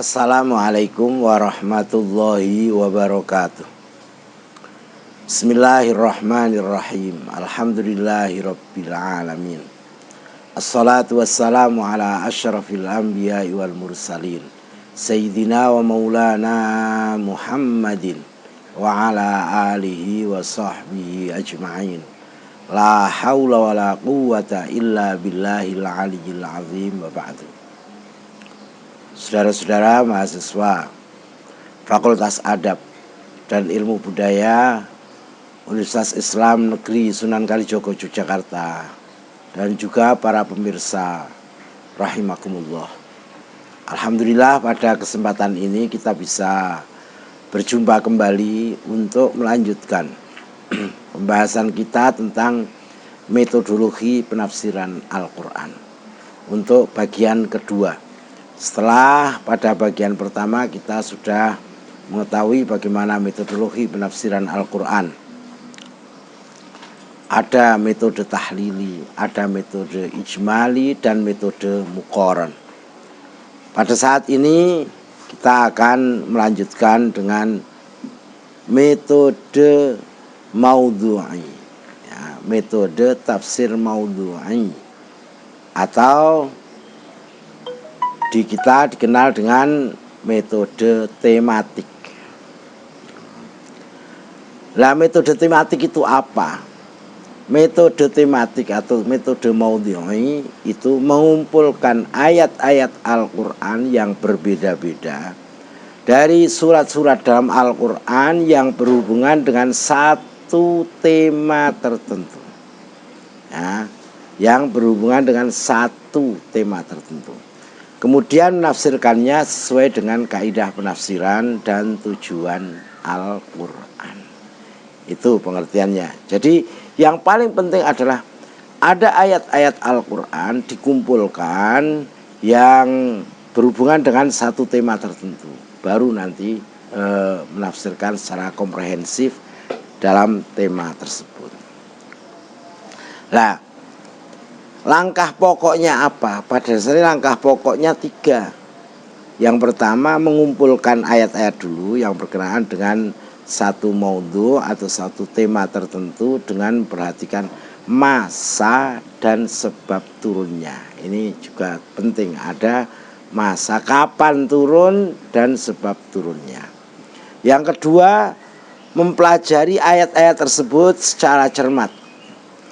Assalamualaikum warahmatullahi wabarakatuh. Bismillahirrahmanirrahim. Alhamdulillahirabbil alamin. Assalatu wassalamu ala asyrafil anbiya'i wal mursalin Sayyidina wa maulana Muhammadin wa ala alihi wa sahbihi ajma'in. La hawla wa la quwwata illa billahil aliyyil azim wa ba'du. Saudara-saudara mahasiswa Fakultas Adab dan Ilmu Budaya Universitas Islam Negeri Sunan Kalijogo Yogyakarta, dan juga para pemirsa rahimakumullah. Alhamdulillah pada kesempatan ini kita bisa berjumpa kembali untuk melanjutkan pembahasan kita tentang metodologi penafsiran Al-Quran untuk bagian kedua. Setelah pada bagian pertama kita sudah mengetahui bagaimana metodologi penafsiran Al-Quran. Ada metode tahlili, ada metode ijmali, dan metode muqaran. Pada saat ini kita akan melanjutkan dengan metode maudhu'i, ya, metode tafsir maudhu'i, atau kita dikenal dengan metode tematik. Nah, metode tematik itu apa? Metode tematik atau metode maudhu'i itu mengumpulkan ayat-ayat Al-Quran yang berbeda-beda dari surat-surat dalam Al-Quran yang berhubungan dengan satu tema tertentu, ya, yang berhubungan dengan satu tema tertentu. Kemudian menafsirkannya sesuai dengan kaidah penafsiran dan tujuan Al-Quran. Itu pengertiannya. Jadi yang paling penting adalah ada ayat-ayat Al-Quran dikumpulkan yang berhubungan dengan satu tema tertentu. Baru nanti menafsirkan secara komprehensif dalam tema tersebut. Nah, langkah pokoknya apa? Pada dasarnya langkah pokoknya 3. Yang pertama, mengumpulkan ayat-ayat dulu yang berkenaan dengan satu maudhu atau satu tema tertentu dengan memperhatikan masa dan sebab turunnya. Ini juga penting, ada masa kapan turun dan sebab turunnya. Yang kedua, mempelajari ayat-ayat tersebut secara cermat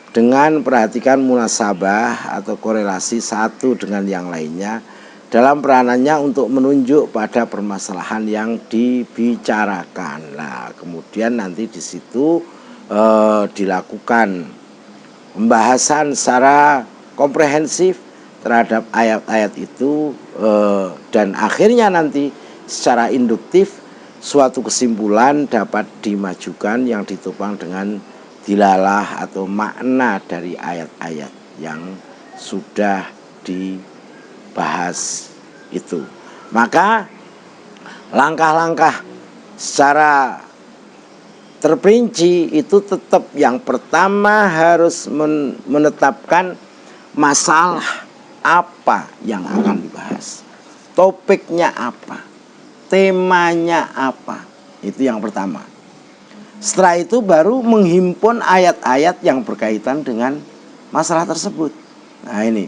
dengan perhatikan munasabah atau korelasi satu dengan yang lainnya dalam peranannya untuk menunjuk pada permasalahan yang dibicarakan. Nah, kemudian nanti di situ dilakukan pembahasan secara komprehensif terhadap ayat-ayat itu, dan akhirnya nanti secara induktif suatu kesimpulan dapat dimajukan yang ditopang dengan dilalah atau makna dari ayat-ayat yang sudah dibahas itu. Maka langkah-langkah secara terperinci itu tetap yang pertama harus menetapkan masalah apa yang akan dibahas, topiknya apa, temanya apa. Itu yang pertama. Setelah itu baru menghimpun ayat-ayat yang berkaitan dengan masalah tersebut. Nah, ini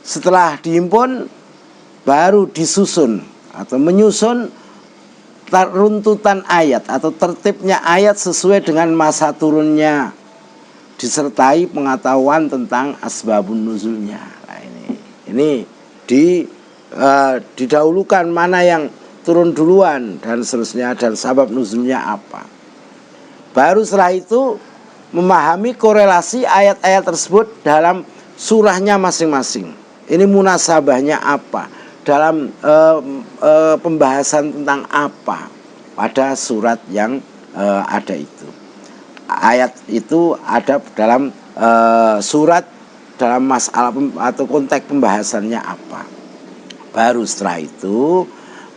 setelah dihimpun baru disusun atau menyusun runtutan ayat atau tertibnya ayat sesuai dengan masa turunnya, disertai pengetahuan tentang asbabun nuzulnya. Nah, ini didahulukan mana yang turun duluan dan seterusnya, dan sabab nuzulnya apa. Baru setelah itu memahami korelasi ayat-ayat tersebut dalam surahnya masing-masing. Ini munasabahnya apa, dalam pembahasan tentang apa pada surat yang ada itu. Ayat itu ada dalam surat, dalam masalah atau konteks pembahasannya apa. Baru setelah itu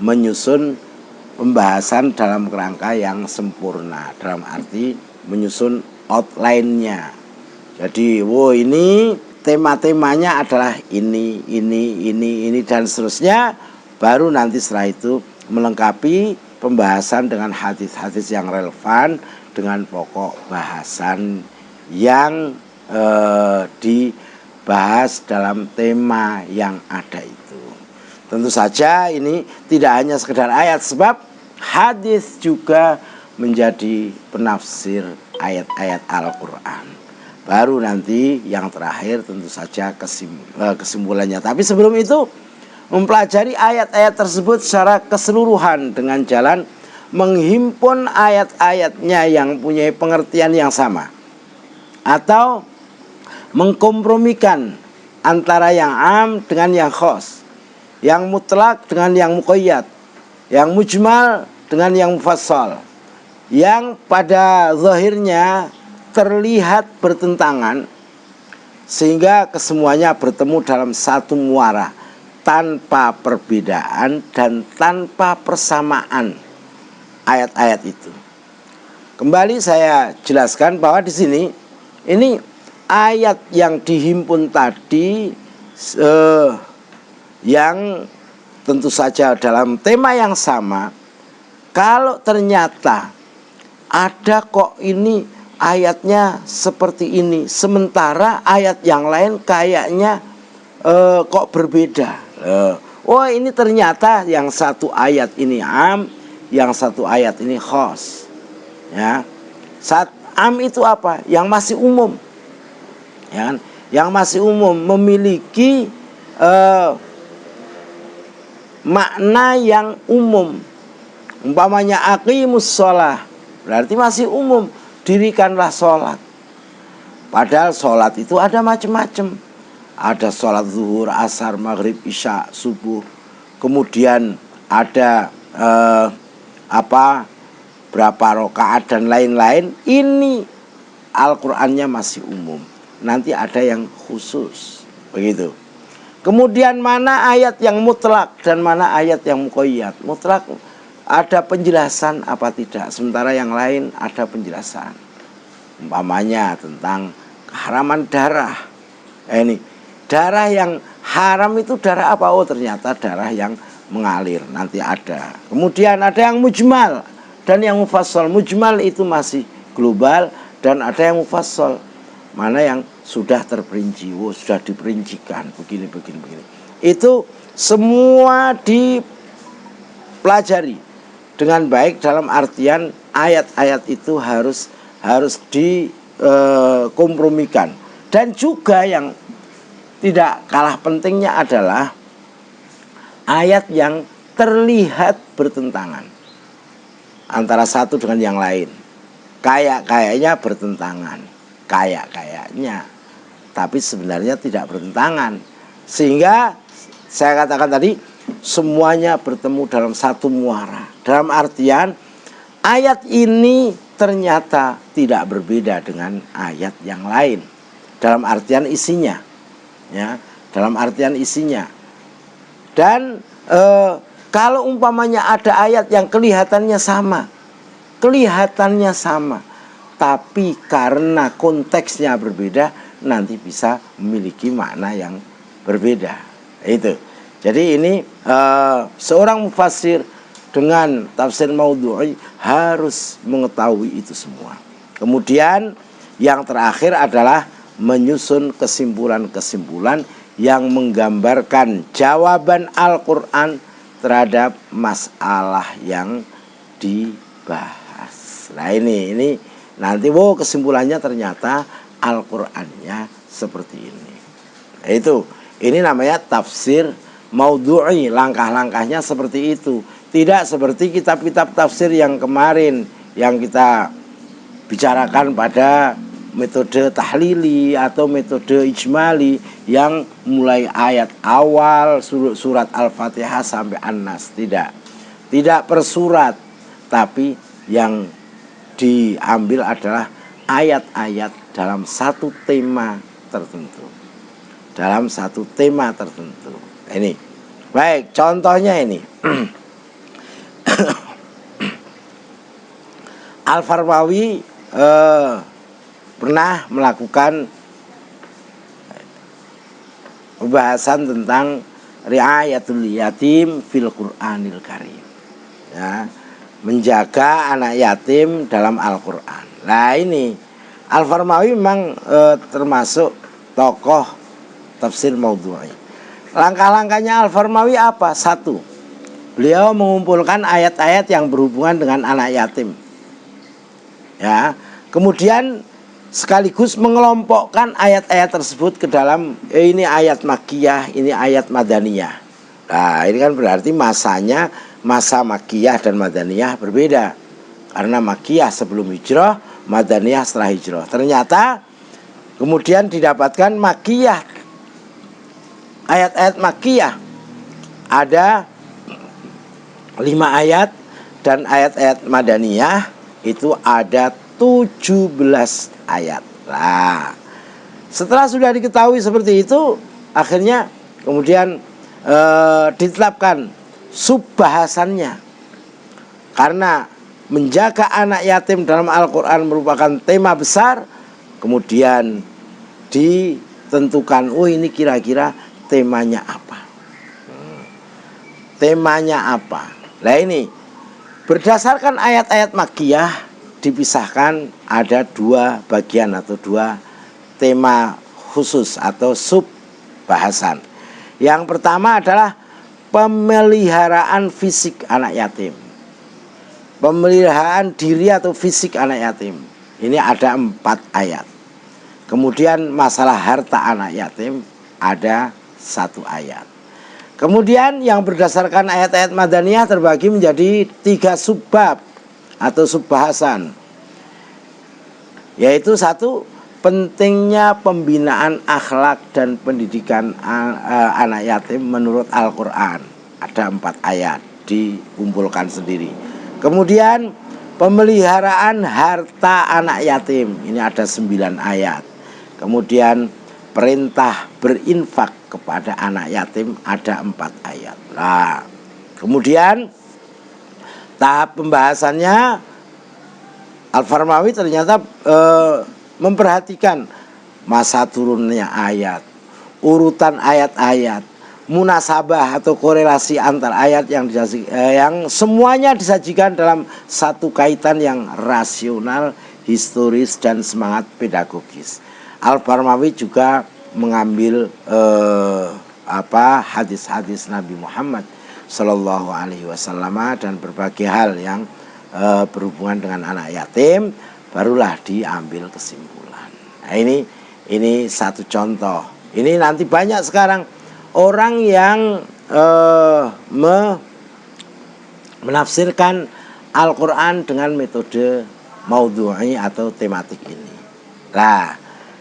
menyusun pembahasan dalam kerangka yang sempurna, dalam arti menyusun outline-nya. Jadi, ini tema-temanya adalah ini dan seterusnya. baru nanti setelah itu melengkapi pembahasan dengan hadis-hadis yang relevan dengan pokok bahasan yang dibahas dalam tema yang ada itu. Tentu saja ini tidak hanya sekedar ayat, sebab hadis juga menjadi penafsir ayat-ayat Al-Quran. Baru nanti yang terakhir tentu saja kesimpulannya. Tapi sebelum itu, mempelajari ayat-ayat tersebut secara keseluruhan dengan jalan menghimpun ayat-ayatnya yang punya pengertian yang sama, atau mengkompromikan antara yang am dengan yang khos, yang mutlak dengan yang muqayyad, yang mujmal dengan yang mufassal, yang pada zahirnya terlihat bertentangan, sehingga kesemuanya bertemu dalam satu muara tanpa perbedaan dan tanpa persamaan ayat-ayat itu. Kembali saya jelaskan bahwa di sini ini ayat yang dihimpun tadi yang tentu saja dalam tema yang sama. Kalau ternyata ada kok ini ayatnya seperti ini, sementara ayat yang lain kayaknya kok berbeda. Oh, ini ternyata yang satu ayat ini am, yang satu ayat ini khos. Ya, saat am itu apa? Yang masih umum, ya kan? Yang masih umum memiliki makna yang umum. Umpamanya aqimus shalah, berarti masih umum, dirikanlah sholat. Padahal sholat itu ada macam-macam. Ada sholat zuhur, asar, maghrib, isya, subuh. Kemudian ada berapa rakaat dan lain-lain. Ini Al-Qur'annya masih umum. Nanti ada yang khusus, begitu. Kemudian mana ayat yang mutlak dan mana ayat yang muqayyad. Mutlak ada penjelasan apa tidak, sementara yang lain ada penjelasan. Umpamanya tentang keharaman darah. Ini darah yang haram itu darah apa? Oh, ternyata darah yang mengalir, nanti ada. Kemudian ada yang mujmal dan yang mufassal. Mujmal itu masih global, dan ada yang mufassal, mana yang sudah terperinci, sudah diperincikan begini. Itu semua dipelajari dengan baik, dalam artian ayat-ayat itu harus dikompromikan. Dan juga yang tidak kalah pentingnya adalah ayat yang terlihat bertentangan antara satu dengan yang lain. Kayaknya bertentangan, kayaknya, tapi sebenarnya tidak bertentangan. Sehingga saya katakan tadi, semuanya bertemu dalam satu muara. Dalam artian ayat ini ternyata tidak berbeda dengan ayat yang lain. Dalam artian isinya, ya, dalam artian isinya. Dan kalau umpamanya ada ayat yang kelihatannya sama, tapi karena konteksnya berbeda, nanti bisa memiliki makna yang berbeda. Itu. Jadi ini seorang mufassir dengan tafsir maudhu'i harus mengetahui itu semua. Kemudian yang terakhir adalah menyusun kesimpulan-kesimpulan yang menggambarkan jawaban Al-Quran terhadap masalah yang dibahas. Nah ini nanti kesimpulannya ternyata Al-Qur'annya seperti ini. Ini namanya tafsir maudhu'i, langkah-langkahnya seperti itu. Tidak seperti kitab-kitab tafsir yang kemarin yang kita bicarakan pada metode tahlili atau metode ijmali yang mulai ayat awal surat Al-Fatihah sampai An-Nas. Tidak per surat, tapi yang diambil adalah ayat-ayat dalam satu tema tertentu. Ini baik, contohnya ini Al-Farmawi pernah melakukan pembahasan tentang riayatul yatim fil Qur'anil Karim. Ya, menjaga anak yatim dalam Al-Qur'an. Nah, ini Al-Farmawi memang termasuk tokoh tafsir maudhu'i. Langkah-langkahnya Al-Farmawi apa? Satu, beliau mengumpulkan ayat-ayat yang berhubungan dengan anak yatim. Ya, kemudian sekaligus mengelompokkan ayat-ayat tersebut ke dalam ini ayat Makkiyah, ini ayat Madaniyah. Nah, ini kan berarti masanya masa Makkiyah dan Madaniyah berbeda. Karena Makkiyah sebelum hijrah, Madaniyah setelah hijrah. Ternyata kemudian didapatkan Makkiyah, ayat-ayat Makkiyah ada 5 ayat, dan ayat-ayat Madaniyah itu ada 17 ayat. Nah, setelah sudah diketahui seperti itu, akhirnya kemudian ditetapkan subbahasannya. Karena menjaga anak yatim dalam Al-Quran merupakan tema besar, kemudian ditentukan, oh ini kira-kira temanya apa. Temanya apa? Nah, ini berdasarkan ayat-ayat Makkiyah dipisahkan ada 2 bagian atau 2 tema khusus atau sub bahasan. Yang pertama adalah pemeliharaan fisik anak yatim. Pemeliharaan diri atau fisik anak yatim. Ini ada 4 ayat. Kemudian masalah harta anak yatim ada 1 ayat. Kemudian yang berdasarkan ayat-ayat Madaniyah terbagi menjadi 3 subbab atau subbahasan. Yaitu 1, pentingnya pembinaan akhlak dan pendidikan anak yatim menurut Al-Quran. Ada 4 ayat dikumpulkan sendiri. Kemudian pemeliharaan harta anak yatim. Ini ada 9 ayat. Kemudian perintah berinfak kepada anak yatim ada 4 ayat. Nah, kemudian tahap pembahasannya Al-Farmawi ternyata memperhatikan masa turunnya ayat, urutan ayat-ayat, munasabah atau korelasi antar ayat yang semuanya disajikan dalam satu kaitan yang rasional, historis, dan semangat pedagogis. Al-Farmawi juga mengambil hadis-hadis Nabi Muhammad Sallallahu Alaihi Wasallam dan berbagai hal yang berhubungan dengan anak yatim, barulah diambil kesimpulan. Nah, ini satu contoh. Ini nanti banyak sekarang orang yang menafsirkan Al-Quran dengan metode maudhu'i atau tematik ini. Nah,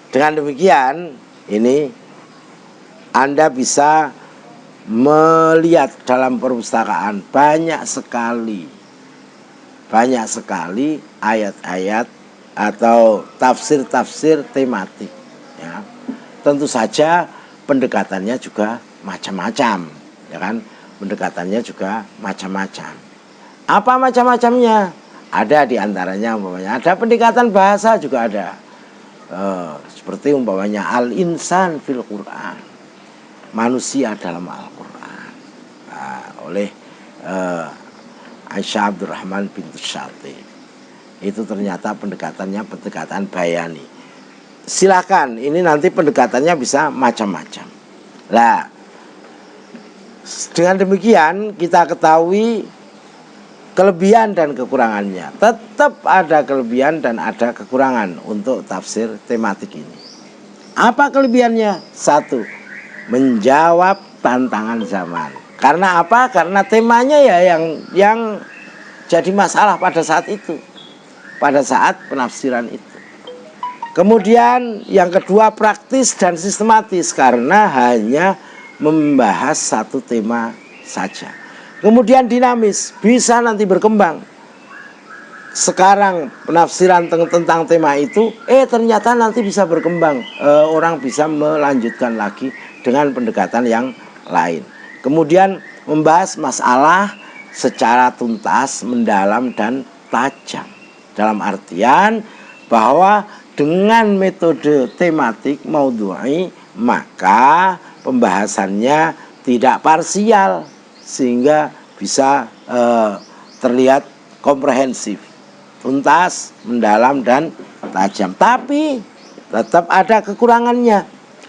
dengan demikian ini Anda bisa melihat dalam perpustakaan banyak sekali ayat-ayat atau tafsir-tafsir tematik, ya. Tentu saja pendekatannya juga macam-macam, ya kan? Pendekatannya juga macam-macam. Apa macam-macamnya? Ada di antaranya umpamanya ada pendekatan bahasa juga ada. Seperti umpamanya al-insan fil Quran, manusia dalam Al-Quran, oleh Aisyah Abdurrahman bintu Syati. Itu ternyata pendekatan bayani. Silakan, ini nanti pendekatannya bisa macam-macam. Nah, dengan demikian kita ketahui kelebihan dan kekurangannya. Tetap ada kelebihan dan ada kekurangan untuk tafsir tematik ini. Apa kelebihannya? 1, menjawab tantangan zaman. Karena apa? Karena temanya ya yang jadi masalah pada saat itu, pada saat penafsiran itu. Kemudian yang kedua, praktis dan sistematis karena hanya membahas satu tema saja. Kemudian dinamis, bisa nanti berkembang. Sekarang penafsiran tentang tema itu, ternyata nanti bisa berkembang. Orang bisa melanjutkan lagi dengan pendekatan yang lain. Kemudian membahas masalah secara tuntas, mendalam, dan tajam. Dalam artian bahwa dengan metode tematik maudhu'i, maka pembahasannya tidak parsial, sehingga bisa terlihat komprehensif, tuntas, mendalam, dan tajam. Tapi tetap ada kekurangannya.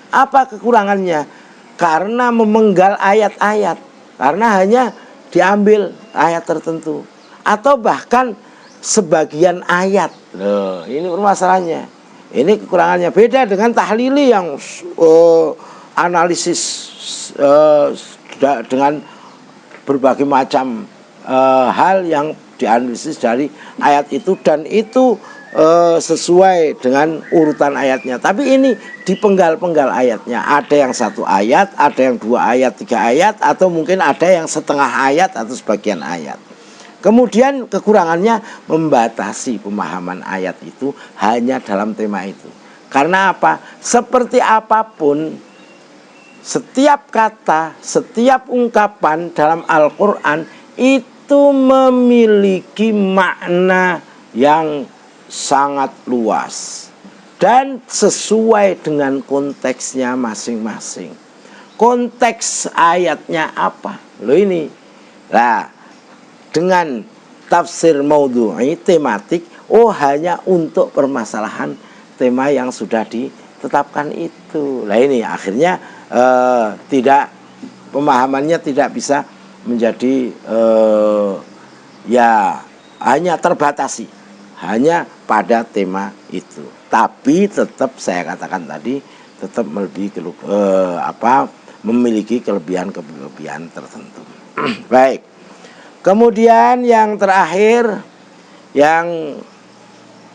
Apa kekurangannya? Karena memenggal ayat-ayat, karena hanya diambil ayat tertentu atau bahkan sebagian ayat. Loh, ini permasalahannya. Ini kekurangannya. Beda dengan tahlili yang analisis dengan berbagai macam hal yang dianalisis dari ayat itu, dan itu sesuai dengan urutan ayatnya. Tapi ini dipenggal-penggal ayatnya. Ada yang satu ayat, ada yang 2 ayat, 3 ayat, atau mungkin ada yang setengah ayat atau sebagian ayat. Kemudian kekurangannya membatasi pemahaman ayat itu hanya dalam tema itu. Karena apa? Seperti apapun, setiap kata, setiap ungkapan dalam Al-Quran itu memiliki makna yang sangat luas dan sesuai dengan konteksnya masing-masing. Konteks ayatnya apa? Loh ini. Nah, dengan tafsir maudhu'i, tematik, hanya untuk permasalahan tema yang sudah ditetapkan itu. Nah ini akhirnya tidak, pemahamannya tidak bisa menjadi ya hanya terbatasi hanya pada tema itu. Tapi tetap saya katakan tadi, tetap memiliki kelebihan tertentu. Baik. Kemudian yang terakhir yang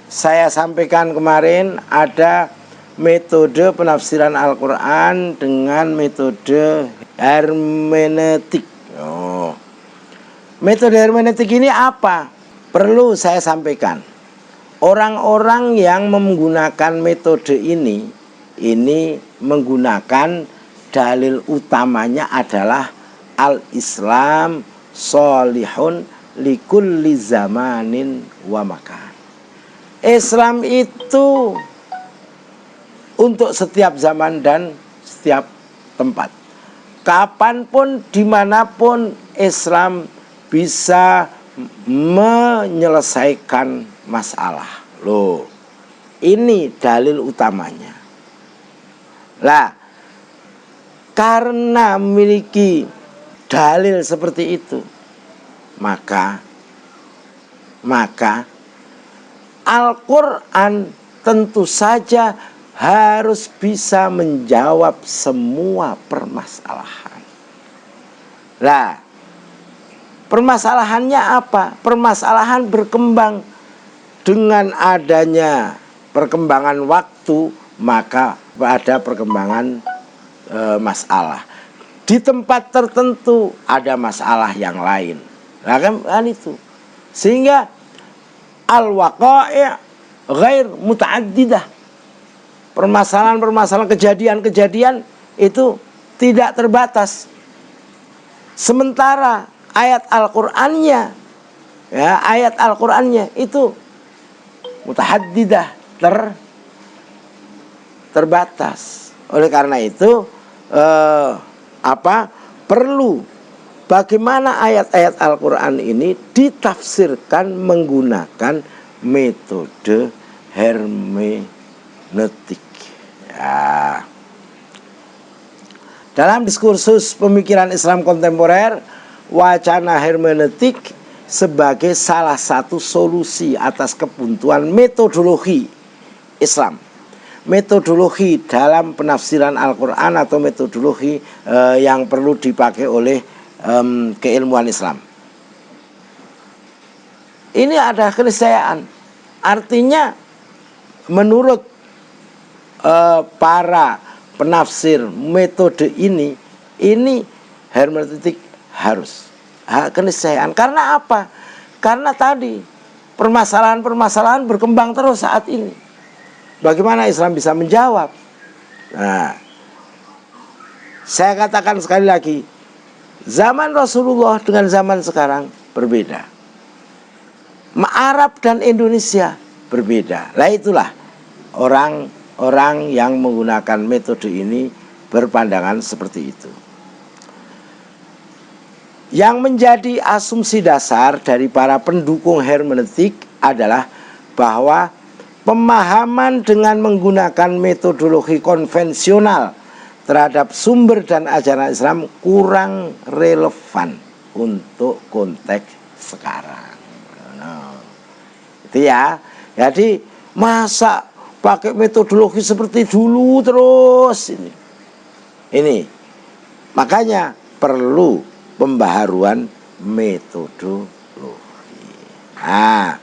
saya sampaikan kemarin, ada metode penafsiran Al-Quran dengan metode hermeneutik. Metode hermeneutik ini apa? Perlu saya sampaikan. Orang-orang yang menggunakan metode ini menggunakan dalil utamanya adalah al-Islam sholihun likulli zamanin wa makan. Islam itu untuk setiap zaman dan setiap tempat. Kapanpun, dimanapun Islam bisa menyelesaikan masalah. Loh, ini dalil utamanya. Lah, karena memiliki dalil seperti itu, maka Al-Quran tentu saja harus bisa menjawab semua permasalahan. Lah, permasalahannya apa? Permasalahan berkembang. Dengan adanya perkembangan waktu, maka ada perkembangan masalah. Di tempat tertentu ada masalah yang lain. Nah, kan itu. Sehingga al-waqai' ghair muta'addidah. Permasalahan-permasalahan, kejadian-kejadian itu tidak terbatas. Sementara ayat Al-Qur'annya, ayat Al-Qur'annya itu mutahaddidah, terbatas. Oleh karena itu perlu bagaimana ayat-ayat Al-Quran ini ditafsirkan menggunakan metode hermeneutik. Ya. Dalam diskursus pemikiran Islam kontemporer, wacana hermeneutik sebagai salah satu solusi atas kebuntuan metodologi Islam. Metodologi dalam penafsiran Al-Quran atau metodologi yang perlu dipakai oleh keilmuan Islam. Ini ada keniscayaan. Artinya menurut para penafsir metode ini hermeneutik harus keniscayaan. Karena apa? Karena tadi permasalahan-permasalahan berkembang terus saat ini. Bagaimana Islam bisa menjawab? Nah, saya katakan sekali lagi, zaman Rasulullah dengan zaman sekarang berbeda. Arab dan Indonesia berbeda. Lah itulah orang yang menggunakan metode ini berpandangan seperti itu. Yang menjadi asumsi dasar dari para pendukung hermeneutik adalah bahwa pemahaman dengan menggunakan metodologi konvensional terhadap sumber dan ajaran Islam kurang relevan untuk konteks sekarang. Nah, itu ya. Jadi masa pakai metodologi seperti dulu terus ini. Makanya perlu pembaharuan metodologi. Nah,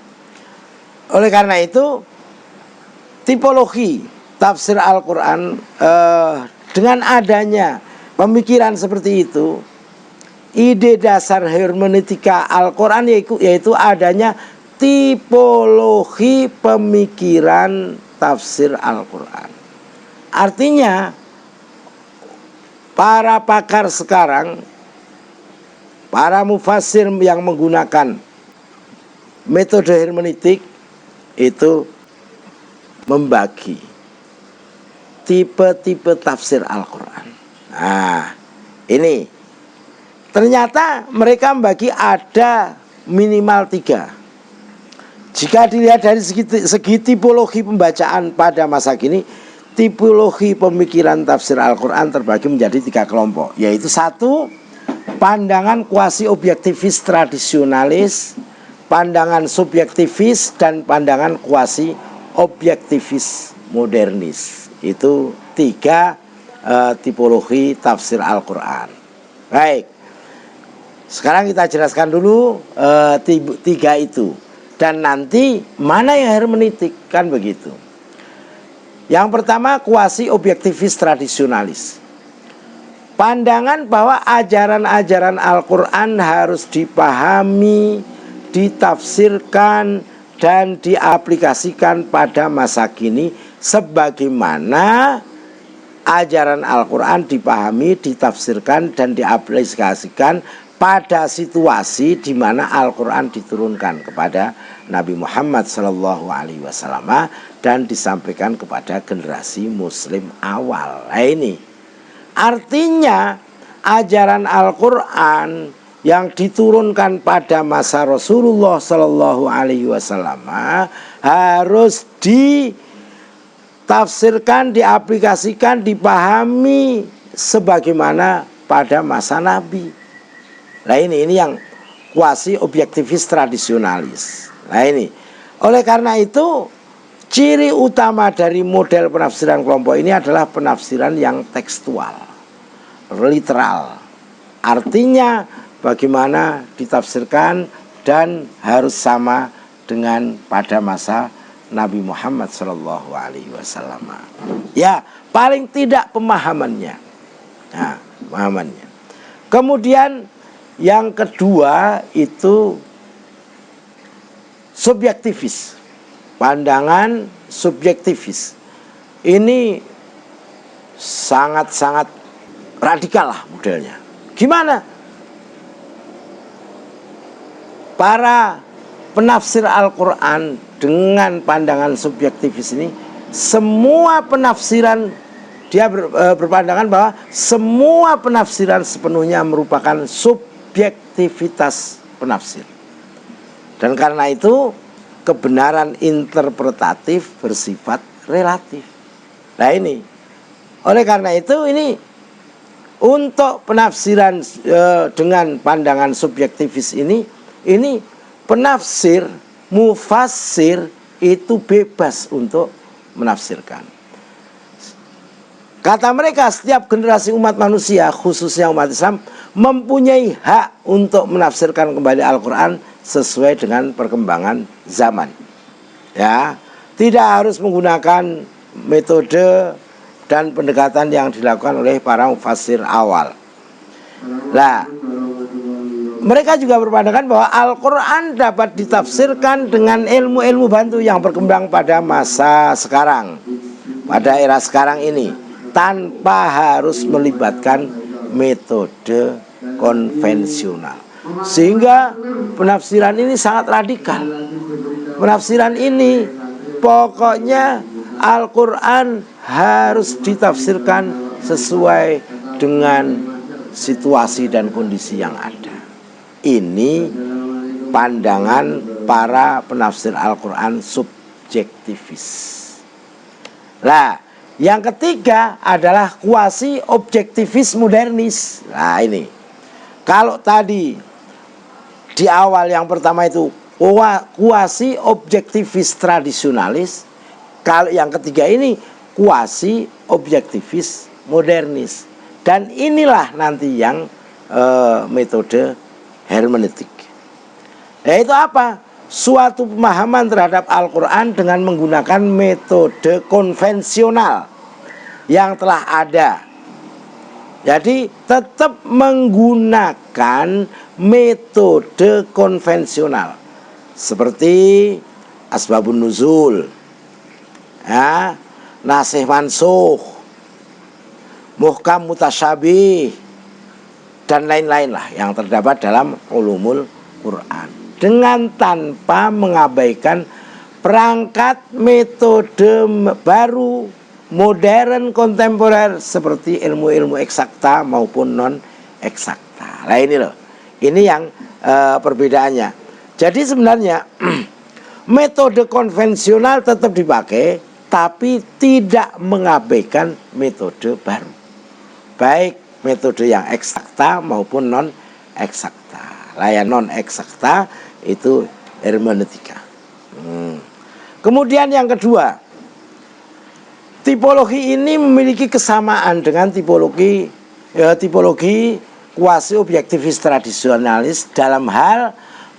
oleh karena itu tipologi tafsir Al-Quran dengan adanya pemikiran seperti itu, ide dasar hermeneutika Al-Quran yaitu adanya tipologi pemikiran tafsir Al-Quran. Artinya para pakar sekarang, para mufassir yang menggunakan metode hermeneutik itu membagi tipe-tipe tafsir Al-Quran. Nah, ini ternyata mereka membagi ada minimal 3. Jika dilihat dari segi tipologi pembacaan pada masa kini, tipologi pemikiran tafsir Al-Quran terbagi menjadi 3 kelompok, yaitu 1. Pandangan kuasi objektivis tradisionalis, pandangan subjektivis, dan pandangan kuasi objektivis modernis. Itu 3 tipologi tafsir Al-Quran. Baik, sekarang kita jelaskan dulu 3 itu. Dan nanti mana yang hermeneutik, kan begitu. Yang pertama kuasi objektivis tradisionalis. Pandangan bahwa ajaran-ajaran Al-Quran harus dipahami, ditafsirkan, dan diaplikasikan pada masa kini sebagaimana ajaran Al-Quran dipahami, ditafsirkan, dan diaplikasikan pada situasi di mana Al-Quran diturunkan kepada Nabi Muhammad SAW dan disampaikan kepada generasi Muslim awal. Nah, ini artinya ajaran Al-Quran yang diturunkan pada masa Rasulullah SAW harus ditafsirkan, diaplikasikan, dipahami sebagaimana pada masa Nabi. Nah, ini yang kuasi objektivis tradisionalis. Nah, ini oleh karena itu ciri utama dari model penafsiran kelompok ini adalah penafsiran yang tekstual, literal. Artinya bagaimana ditafsirkan dan harus sama dengan pada masa Nabi Muhammad SAW. Ya, paling tidak pemahamannya. Nah, pemahamannya. Kemudian yang kedua itu subjektivis. Pandangan subjektivis. Ini sangat-sangat radikal lah modelnya. Gimana? Para penafsir Al-Quran dengan pandangan subjektivis ini, semua penafsiran dia berpandangan bahwa semua penafsiran sepenuhnya merupakan subjektivitas penafsir. Dan karena itu kebenaran interpretatif bersifat relatif. Nah, ini oleh karena itu ini untuk penafsiran dengan pandangan subjektivis ini penafsir, mufassir itu bebas untuk menafsirkan. Kata mereka, setiap generasi umat manusia, khususnya umat Islam, mempunyai hak untuk menafsirkan kembali Al-Quran sesuai dengan perkembangan zaman. Ya, tidak harus menggunakan metode dan pendekatan yang dilakukan oleh para mufassir awal. Nah, mereka juga berpandangan bahwa Al-Quran dapat ditafsirkan dengan ilmu-ilmu bantu yang berkembang pada masa sekarang, pada era sekarang ini, tanpa harus melibatkan metode konvensional. Sehingga penafsiran ini sangat radikal. Penafsiran ini pokoknya Al-Quran harus ditafsirkan sesuai dengan situasi dan kondisi yang ada. ini pandangan para penafsir Al-Quran subjektivis. Nah, yang ketiga adalah kuasi objektivis modernis. Nah ini, kalau tadi di awal yang pertama itu kuasi objektivis tradisionalis, kalau yang ketiga ini kuasi objektivis modernis. Dan inilah nanti yang metode hermeneutik. Yaitu apa? Suatu pemahaman terhadap Al-Quran dengan menggunakan metode konvensional yang telah ada. Jadi tetap menggunakan metode konvensional seperti asbabun nuzul, ya, nasih mansukh, muhkam mutasyabih, dan lain-lain lah yang terdapat dalam ulumul Quran, dengan tanpa mengabaikan perangkat metode baru modern kontemporer seperti ilmu-ilmu eksakta maupun non eksakta. Nah ini loh, ini yang perbedaannya. Jadi sebenarnya metode konvensional tetap dipakai, tapi tidak mengabaikan metode baru, baik metode yang eksakta maupun non eksakta. Yang non eksakta itu hermeneutika. Kemudian yang kedua, tipologi ini memiliki kesamaan dengan tipologi kuasi objektivis tradisionalis dalam hal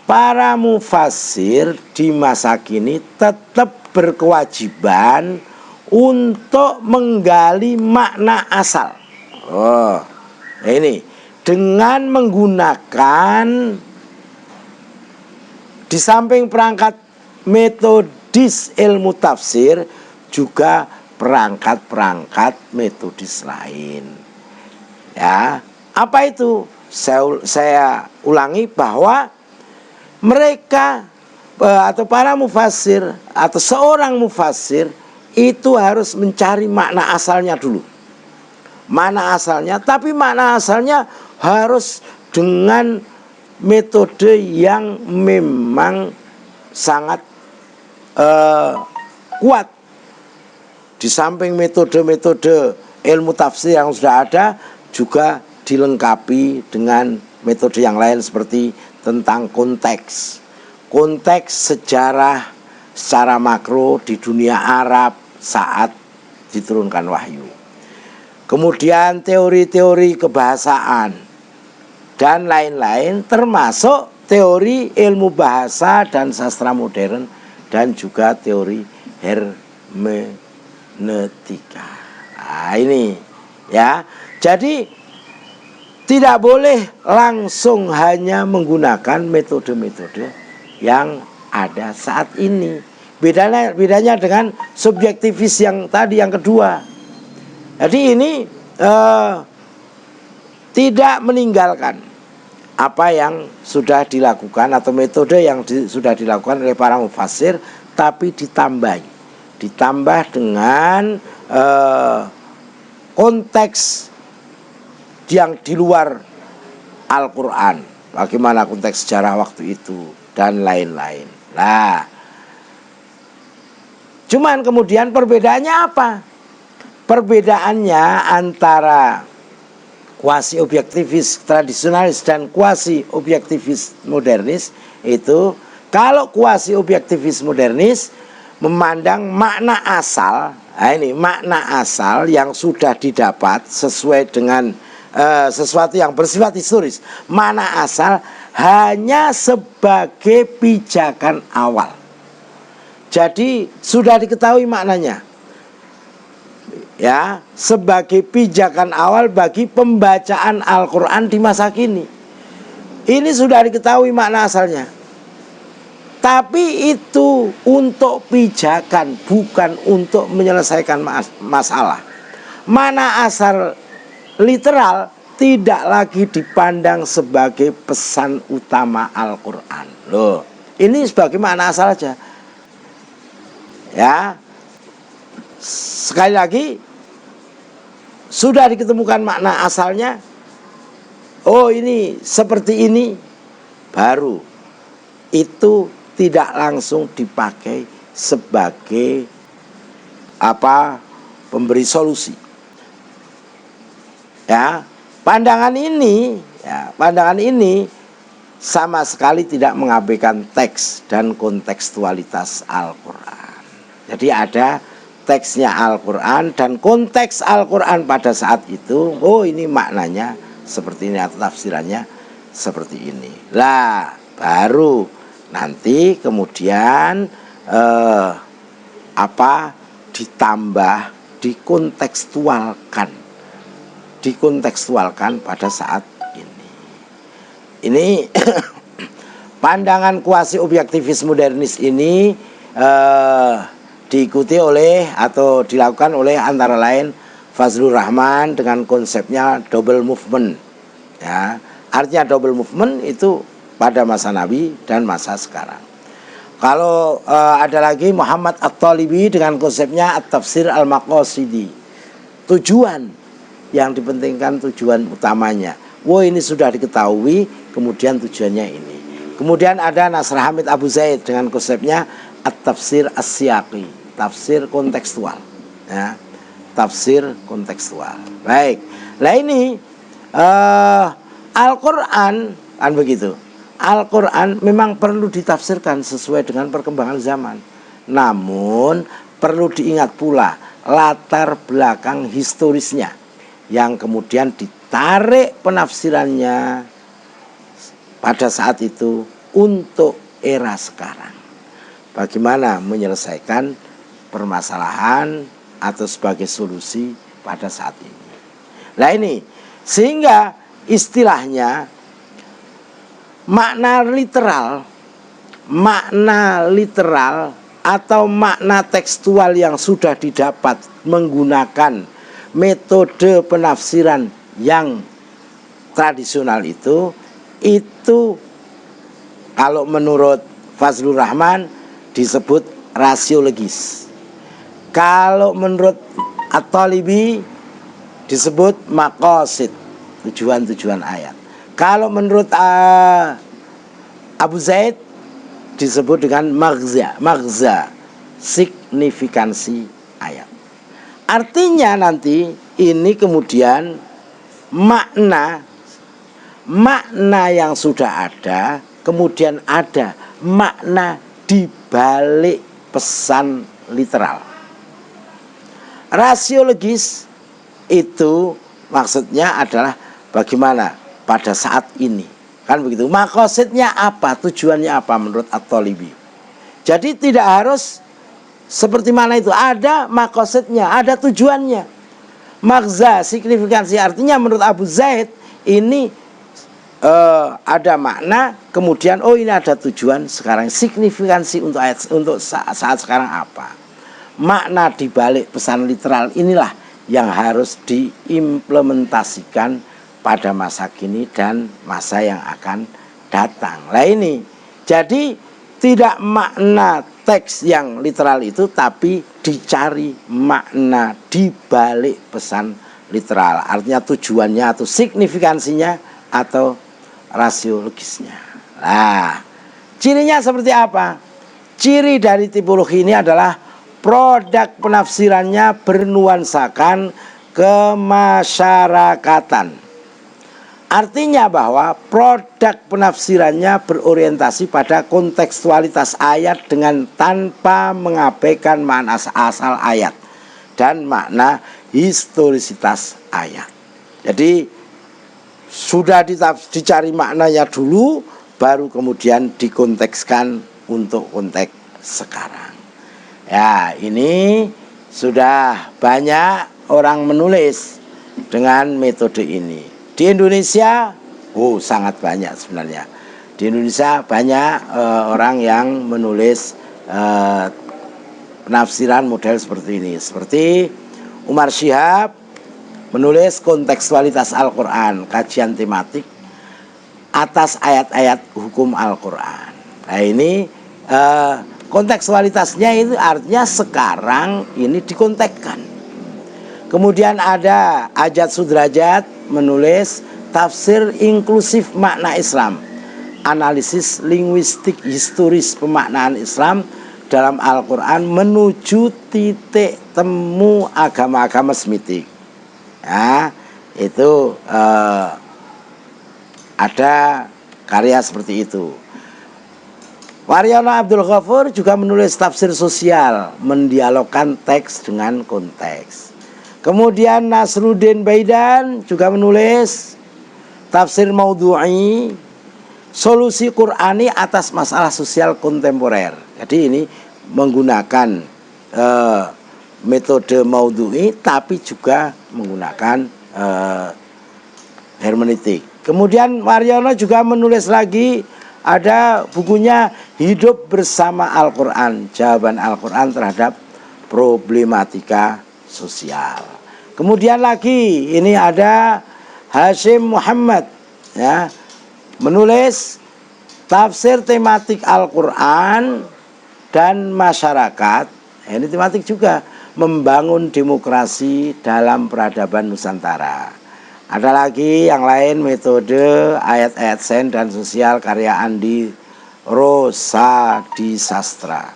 para mufassir di masa kini tetap berkewajiban untuk menggali makna asal. Ini dengan menggunakan di samping perangkat metodis ilmu tafsir juga perangkat-perangkat metodis lain. Ya, apa itu? Saya ulangi bahwa mereka atau para mufassir atau seorang mufassir itu harus mencari makna asalnya dulu. Mana asalnya, tapi makna asalnya harus dengan metode yang memang sangat kuat. Di samping metode-metode ilmu tafsir yang sudah ada, juga dilengkapi dengan metode yang lain seperti tentang konteks sejarah secara makro di dunia Arab saat diturunkan wahyu. Kemudian teori-teori kebahasaan dan lain-lain, termasuk teori ilmu bahasa dan sastra modern, dan juga teori hermeneutika. Nah ini ya, jadi tidak boleh langsung hanya menggunakan metode-metode yang ada saat ini. Bedanya dengan subjektivis yang tadi, yang kedua. Jadi ini tidak meninggalkan apa yang sudah dilakukan atau metode yang sudah dilakukan oleh para mufassir, tapi ditambah dengan konteks yang di luar Al-Quran. Bagaimana konteks sejarah waktu itu dan lain-lain. Nah, cuman kemudian perbedaannya apa? Perbedaannya antara kuasi objektivis tradisionalis dan kuasi objektivis modernis itu, kalau kuasi objektivis modernis memandang makna asal. Nah ini makna asal yang sudah didapat sesuai dengan sesuatu yang bersifat historis. Makna asal hanya sebagai pijakan awal. Jadi sudah diketahui maknanya, ya, sebagai pijakan awal bagi pembacaan Al-Quran di masa kini. Ini sudah diketahui makna asalnya, tapi itu untuk pijakan, bukan untuk menyelesaikan masalah. Makna asal literal tidak lagi dipandang sebagai pesan utama Al-Quran. Loh, ini sebagai makna asal aja. Ya, sekali lagi, sudah diketemukan makna asalnya. Oh, ini seperti ini, baru itu tidak langsung dipakai sebagai pemberi solusi. Ya, pandangan ini sama sekali tidak mengabaikan teks dan kontekstualitas Al-Quran. Jadi ada teksnya Al-Quran dan konteks Al-Quran pada saat itu, oh ini maknanya seperti ini atau tafsirannya seperti ini. Lah, baru nanti kemudian ditambah, dikontekstualkan pada saat ini. Ini pandangan kuasi objektivis modernis ini diikuti oleh atau dilakukan oleh antara lain Fazlur Rahman dengan konsepnya double movement. Ya, artinya double movement itu pada masa Nabi dan masa sekarang. Kalau ada lagi Muhammad At-Talibi dengan konsepnya At-Tafsir Al-Maqasidi. Tujuan yang dipentingkan, tujuan utamanya. Ini sudah diketahui, kemudian tujuannya ini. Kemudian ada Nasr Hamid Abu Zaid dengan konsepnya At-Tafsir As-Siyaqi, tafsir kontekstual. Ya, tafsir kontekstual. Baik. Nah ini Al-Quran kan begitu. Al-Quran memang perlu ditafsirkan sesuai dengan perkembangan zaman. Namun perlu diingat pula latar belakang historisnya yang kemudian ditarik penafsirannya pada saat itu untuk era sekarang. Bagaimana menyelesaikan permasalahan atau sebagai solusi pada saat ini. Nah ini sehingga istilahnya makna literal atau makna tekstual yang sudah didapat menggunakan metode penafsiran yang tradisional itu kalau menurut Fazlur Rahman disebut rasiologis. Kalau menurut At-Talibi disebut maqasid, tujuan-tujuan ayat. Kalau menurut Abu Zaid disebut dengan maghza, signifikansi ayat. Artinya nanti ini kemudian makna yang sudah ada, kemudian ada makna di balik pesan literal. Rasiologis itu maksudnya adalah bagaimana pada saat ini, kan begitu. Maqasidnya apa, tujuannya apa menurut At-Talibi. Jadi tidak harus seperti mana itu, ada maqasidnya, ada tujuannya. Maghza, signifikansi, artinya menurut Abu Zaid ini ada makna, kemudian ini ada tujuan sekarang, signifikansi untuk ayat, untuk saat sekarang apa. Makna di balik pesan literal inilah yang harus diimplementasikan pada masa kini dan masa yang akan datang. Nah ini, jadi tidak makna teks yang literal itu, tapi dicari makna di balik pesan literal. Artinya tujuannya atau signifikansinya atau rasiologisnya. Nah, cirinya seperti apa? Ciri dari tipologi ini adalah produk penafsirannya bernuansakan kemasyarakatan. Artinya bahwa produk penafsirannya berorientasi pada kontekstualitas ayat dengan tanpa mengabaikan makna asal ayat dan makna historisitas ayat. Jadi sudah dicari maknanya dulu, baru kemudian dikontekskan untuk konteks sekarang. Ya, ini sudah banyak orang menulis dengan metode ini. Di Indonesia, sangat banyak sebenarnya. Di Indonesia banyak orang yang menulis penafsiran model seperti ini. Seperti Umar Syihab menulis kontekstualitas Al-Quran, kajian tematik atas ayat-ayat hukum Al-Quran. Nah ini kontekstualitasnya itu artinya sekarang ini dikontekkan. Kemudian ada Ajat Sudrajat menulis tafsir inklusif makna Islam, analisis linguistik historis pemaknaan Islam dalam Al-Quran menuju titik temu agama-agama Semitik. Ya, itu ada karya seperti itu. Waryono Abdul Ghafur juga menulis tafsir sosial, mendialogkan teks dengan konteks. Kemudian Nasruddin Baidan juga menulis tafsir maudhu'i, solusi Qur'ani atas masalah sosial kontemporer. Jadi ini menggunakan metode maudhu'i tapi juga menggunakan hermeneutik. Kemudian Waryono juga menulis lagi, ada bukunya Hidup Bersama Al-Quran, jawaban Al-Quran terhadap problematika sosial. Kemudian lagi ini ada Hashim Muhammad, ya, menulis tafsir tematik Al-Quran dan masyarakat. Ini tematik juga, membangun demokrasi dalam peradaban Nusantara. Ada lagi yang lain, metode ayat-ayat sains dan sosial karya Andi Rosadi Sastra.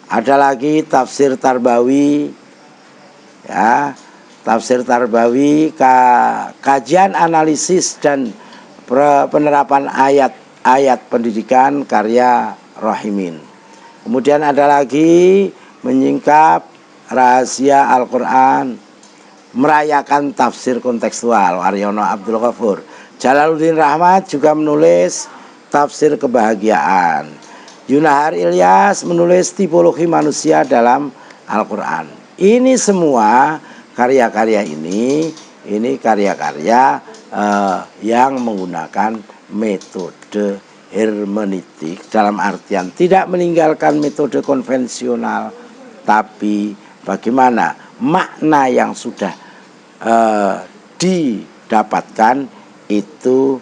Ada lagi tafsir Tarbawi, ya, tafsir Tarbawi, kajian analisis dan penerapan ayat-ayat pendidikan karya Rahimin. Kemudian ada lagi menyingkap rahasia Al-Quran, merayakan tafsir kontekstual, Waryono Abdul Ghafur. Jalaluddin Rahmat juga menulis tafsir kebahagiaan. Yunahar Ilyas menulis tipologi manusia dalam Al-Quran. Ini semua karya-karya ini karya-karya yang menggunakan metode hermeneutik, dalam artian tidak meninggalkan metode konvensional, tapi bagaimana makna yang sudah didapatkan itu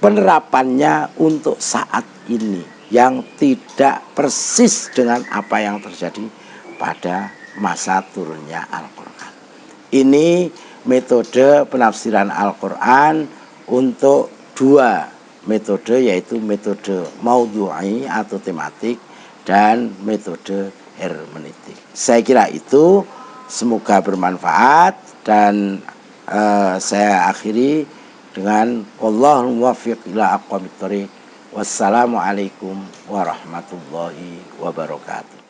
penerapannya untuk saat ini yang tidak persis dengan apa yang terjadi pada masa turunnya Al-Quran. Ini metode penafsiran Al-Quran untuk dua metode, yaitu metode maudhu'i atau tematik dan metode hermeneutik. Saya kira itu, semoga bermanfaat, dan saya akhiri dengan wallahul muwaffiq ila aqwamit thoriq. Wassalamualaikum warahmatullahi wabarakatuh.